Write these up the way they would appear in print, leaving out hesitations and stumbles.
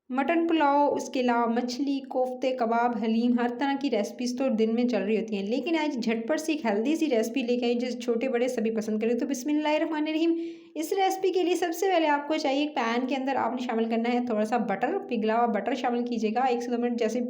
Mutton pulao, उसके अलावा मछली, कोफ्ते, कबाब, हलीम, हर तरह की रेसिपीज़ तो दिन में चल रही होती हैं। लेकिन आज झटपट सी एक हेल्दी सी रेसिपी लेके आई, जो छोटे-बड़े सभी पसंद करें। तो बिस्मिल्लाहिर्रहमानिर्रहीम। इस रेसिपी के लिए सबसे पहले आपको चाहिए, एक पैन के अंदर आपने शामिल करना है थोड़ा-सा बटर, पिघला हुआ बटर शामिल कीजिएगा। 1 से 2 मिनट जैसे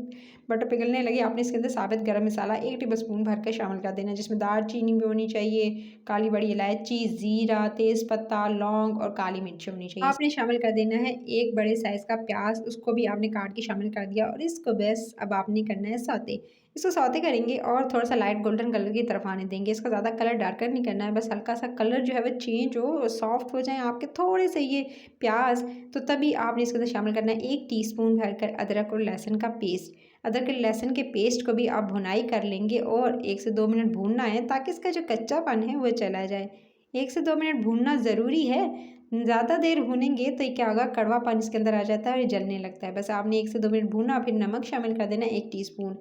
बटर पिघलने लगे, आपने इसके अंदर साबित गरम मसाला 1 टेबलस्पून भर के शामिल कर देना है, जिसमें दालचीनी भी होनी चाहिए, काली बड़ी इलायची, ज़ीरा, तेज़पत्ता, लौंग और काली मिर्च होनी चाहिए। आपने शामिल कर देना है 1 बड़े साइज़ का प्याज़, उसको भी आपने काट के शामिल कर दिया और इसको बस अब आपने करना है सौते। इसको सौते करेंगे और थोड़ा-सा लाइट गोल्डन कलर की तरफ आने देंगे। इसका ज़्यादा कलर डार्कर नहीं करना है, बस हल्का-सा कलर जो है वो चेंज हो, सॉफ्ट हो जाएँ आपके थोड़े से ये प्याज़, तो तभी आपने इसके अंदर शामिल करना है 1 टीस्पून भरकर अदरक और लहसुन का पेस्ट। अदरक और लहसुन के पेस्ट को भी आप भुनाई कर लेंगे और 1 से 2 मिनट भूनना है, ताकि इसका जो कच्चापन है वो चला जाए। 1 से 2 मिनट भूनना ज़रूरी है। ज़्यादा देर भूनेंगे तो ये क्या होगा, कड़वापन इसके अंदर आ जाता है और ये जलने लगता है। बस आपने 1 से 2 मिनट भूना, फिर नमक शामिल कर देना 1 टीस्पून।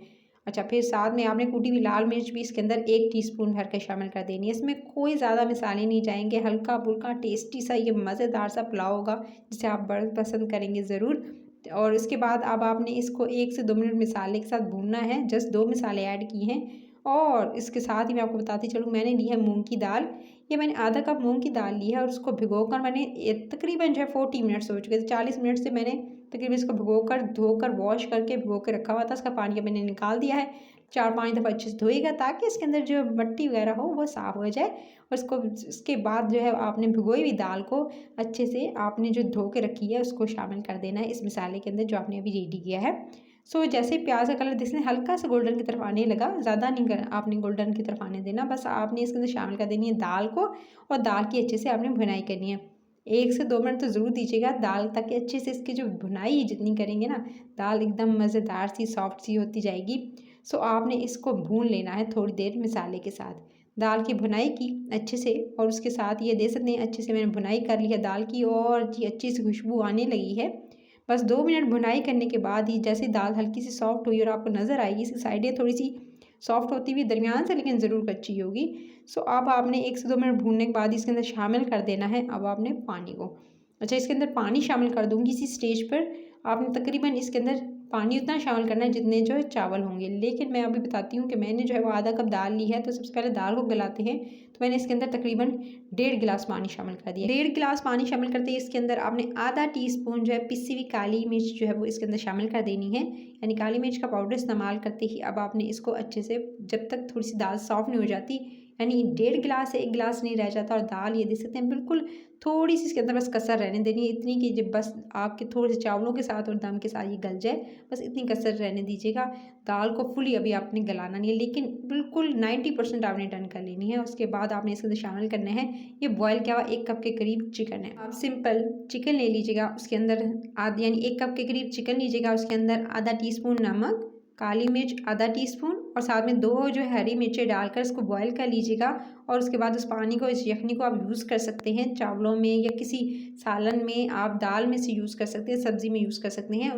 अच्छा, फिर साथ में आपने कूटी हुई लाल मिर्च भी इसके अंदर 1 टीस्पून भर के शामिल कर देनी है। इसमें कोई ज़्यादा मसाले नहीं जाएँगे, हल्का-फुल्का टेस्टी सा ये मज़ेदार सा पुलाव होगा, जिसे आप बड़ा पसंद करेंगे ज़रूर। और उसके बाद अब आपने इसको 1 से 2 मिनट मसाले के साथ भूनना है। जस्ट 2 मसाले ऐड किए हैं और इसके साथ ही मैं आपको बताती चलूँ, मैंने ली है मूँग की दाल। ये मैंने आधा कप मूँग की दाल ली है और उसको भिगोकर मैंने तकरीबन जो है 40 मिनट्स हो चुके थे। 40 मिनट से मैंने तकरीबन इसको भिगोकर, धोकर, वॉश करके भिगो के रखा हुआ था। उसका पानी अब मैंने निकाल दिया है। 4-5 दफ़ा अच्छे से धोइएगा, ताकि इसके अंदर जो मट्टी वगैरह हो वो साफ़ हो जाए। और उसको, उसके बाद जो है आपने भिगोई हुई दाल को अच्छे से आपने जो धो के रखी है उसको शामिल कर देना है इस मसाले के अंदर, जो आपने अभी रेडी किया है। सो जैसे प्याज का कलर दिखने हल्का सा गोल्डन की तरफ आने लगा, ज़्यादा नहीं कर आपने गोल्डन की तरफ आने देना, बस आपने इसके अंदर शामिल कर देनी है दाल को और दाल की अच्छे से आपने भुनाई करनी है। 1 से 2 मिनट तो ज़रूर दीजिएगा दाल, ताकि अच्छे से इसकी जो भुनाई जितनी करेंगे ना, दाल एकदम मज़ेदार सी सॉफ्ट सी होती जाएगी। सो आपने इसको भून लेना है थोड़ी देर मसाले के साथ। दाल की भुनाई की अच्छे से और उसके साथ ये देख सकते हैं अच्छे से मैंने भुनाई कर ली है दाल की और जी अच्छी सी खुशबू आने लगी है। बस 2 मिनट भुनाई करने के बाद ही जैसे दाल हल्की सी सॉफ्ट हुई और आपको नज़र आएगी इसकी साइडें थोड़ी-सी सॉफ्ट होती हुई दरमियान से, लेकिन ज़रूर कच्ची होगी। सो अब आपने 1 से 2 मिनट भूनने के बाद इसके अंदर शामिल कर देना है अब आपने पानी को। अच्छा, इसके अंदर पानी शामिल कर दूँगी इसी स्टेज पर। आपने तकरीबन इसके अंदर पानी उतना शामिल करना है जितने जो है चावल होंगे। लेकिन मैं अभी बताती हूँ कि मैंने जो है वो आधा कप दाल ली है, तो सबसे पहले दाल को गलाते हैं। तो मैंने इसके अंदर तकरीबन 1.5 गिलास पानी शामिल कर दिया। 1.5 गिलास पानी शामिल करते ही इसके अंदर आपने आधा टीस्पून जो है पिसी हुई काली मिर्च जो है वो इसके अंदर शामिल कर देनी है। यानी काली मिर्च का पाउडर इस्तेमाल करते ही अब आपने इसको अच्छे से, जब तक थोड़ी सी दाल सॉफ्ट नहीं हो जाती, यानी 1.5 गिलास से 1 गिलास नहीं रह जाता और दाल ये देख सकते हैं बिल्कुल थोड़ी सी इसके अंदर बस कसर रहने देनी है, इतनी कि जब बस आपके थोड़े से चावलों के साथ और दम के साथ ये गल जाए, बस इतनी कसर रहने दीजिएगा। दाल को फुली अभी आपने गलाना नहीं है, लेकिन बिल्कुल 90% आपने डन कर लेनी है। उसके बाद आपने इसके अंदर शामिल करना है, ये बॉयल किया हुआ 1 कप के करीब चिकन है। आप सिंपल चिकन ले लीजिएगा, उसके अंदर आध यानी 1 कप के करीब चिकन लीजिएगा, उसके अंदर आधा टीस्पून नमक, काली मिर्च आधा टीस्पून और साथ में 2 जो है हरी मिर्चें डालकर इसको बॉयल कर लीजिएगा। और उसके बाद उस पानी को, इस यखनी को आप यूज़ कर सकते हैं चावलों में या किसी सालन में, आप दाल में से यूज़ कर सकते हैं, सब्ज़ी में यूज़ कर सकते हैं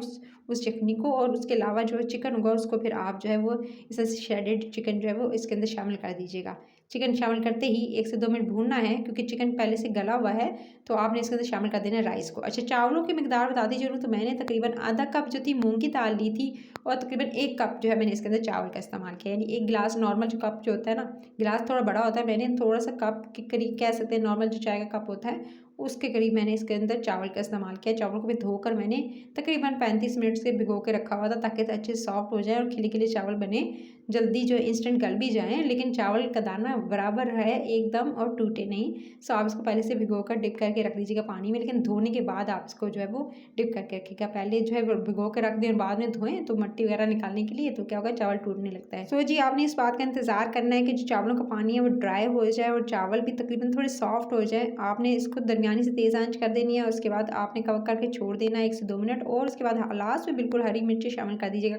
उस यखनी को। और उसके अलावा जो चिकन होगा उसको फिर आप जो है वो इस तरह से श्रेडेड चिकन जो है वो इसके अंदर शामिल कर दीजिएगा। चिकन शामिल करते ही 1 से 2 मिनट भूनना है, क्योंकि चिकन पहले से गला हुआ है। तो आपने इसके अंदर शामिल कर देना है राइस को। अच्छा, चावलों की मिकदार बताती चलूँ तो मैंने तकरीबन आधा कप जो थी मूँग की दाल ली थी और तकरीबन 1 कप जो है मैंने इसके अंदर चावल का इस्तेमाल किया। यानी 1 गिलास नॉर्मल जो कप जो होता है ना, गिलास थोड़ा बड़ा होता है, मैंने थोड़ा-सा कप के करीब कह सकते हैं, नॉर्मल जो चाय का कप होता है उसके करीब मैंने इसके अंदर चावल का इस्तेमाल किया। चावलों को भी धोकर मैंने तकरीबन 35 मिनट से भिगो के रखा हुआ था, ताकि अच्छे से सॉफ्ट हो जाए और खिले-खिले चावल बने। जल्दी जो इंस्टेंट गल भी जाएँ, लेकिन चावल का दाना बराबर रहे एकदम और टूटे नहीं। सो आप इसको पहले से भिगोकर डिप करके रख दीजिएगा पानी में, लेकिन धोने के बाद आप इसको जो है वो डिप करके रखिएगा। पहले जो है वो भिगो के रख दें और बाद में धोएँ तो मट्टी वगैरह निकालने के लिए, तो क्या होगा, चावल टूटने लगता है। सो जी, आपने इस बात का इंतज़ार करना है कि जो चावलों का पानी है वो ड्राई हो जाए और चावल भी तकरीबन थोड़े सॉफ्ट हो जाए। आपने इसको दरमियानी से तेज़ आंच कर देनी है। उसके बाद आपने कवर करके छोड़ देना है 1 से 2 मिनट। और उसके बाद लास्ट में बिल्कुल हरी मिर्ची शामिल कर दीजिएगा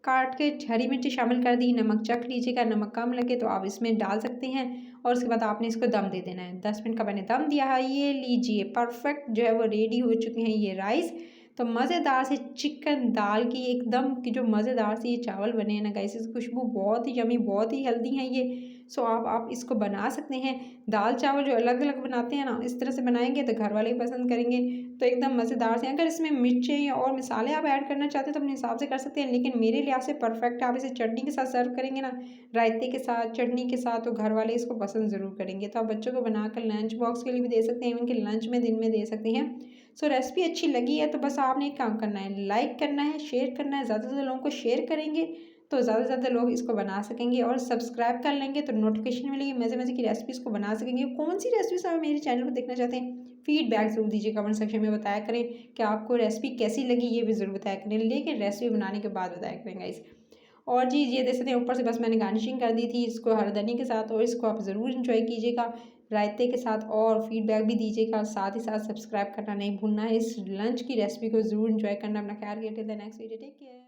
काट के हरी मिर्ची शामिल कर दी। नमक चख लीजिएगा, नमक कम लगे तो आप इसमें डाल सकते हैं। और उसके बाद आपने इसको दम दे देना है। 10 मिनट का मैंने दम दिया है। ये लीजिए परफेक्ट जो है वो रेडी हो चुके हैं ये राइस। तो मज़ेदार से चिकन दाल की एकदम की जो मज़ेदार से ये चावल बने हैं ना गाइस, इसकी खुशबू बहुत ही यम्मी, बहुत ही हेल्दी हैं ये। सो आप इसको बना सकते हैं। दाल चावल जो अलग अलग बनाते हैं ना, इस तरह से बनाएंगे तो घर वाले भी पसंद करेंगे। तो एकदम मज़ेदार से, अगर इसमें मिर्चें या और मसाले आप ऐड करना चाहते हैं तो अपने हिसाब से कर सकते हैं, लेकिन मेरे लिहाज से परफेक्ट है। आप इसे चटनी के साथ सर्व करेंगे ना, रायते के साथ, चटनी के साथ, तो घर वाले इसको पसंद ज़रूर करेंगे। तो आप बच्चों को बनाकर लंच बॉक्स के लिए भी दे सकते हैं, उनके लंच में दिन में दे सकते हैं। सो रेसिपी अच्छी लगी है तो बस आपने एक काम करना है, लाइक करना है, शेयर करना है। ज़्यादा से ज़्यादा लोगों को शेयर करेंगे तो ज़्यादा से ज़्यादा लोग इसको बना सकेंगे, और सब्सक्राइब कर लेंगे तो नोटिफिकेशन मिलेगी, मज़े मज़े की रेसिपीज़ को बना सकेंगे। कौन सी रेसिपीज़ आप मेरे चैनल पर देखना चाहते हैं, फीडबैक ज़रूर दीजिए, कमेंट सेक्शन में बताया करें कि आपको रेसिपी कैसी लगी, ये भी ज़रूर बताया करें, लेकिन रेसिपी बनाने के बाद बताया करें गाइस। और जी ये देख सकते हैं ऊपर से बस मैंने गार्निशिंग कर दी थी इसको हरी धनिया के साथ, और इसको आप ज़रूर इंजॉय कीजिएगा रायते के साथ, और फीडबैक भी दीजिएगा। साथ ही साथ सब्सक्राइब करना नहीं भूलना है, इस लंच की रेसिपी को ज़रूर इंजॉय करना। अपना ख्याल रखिए, till the next video, take care.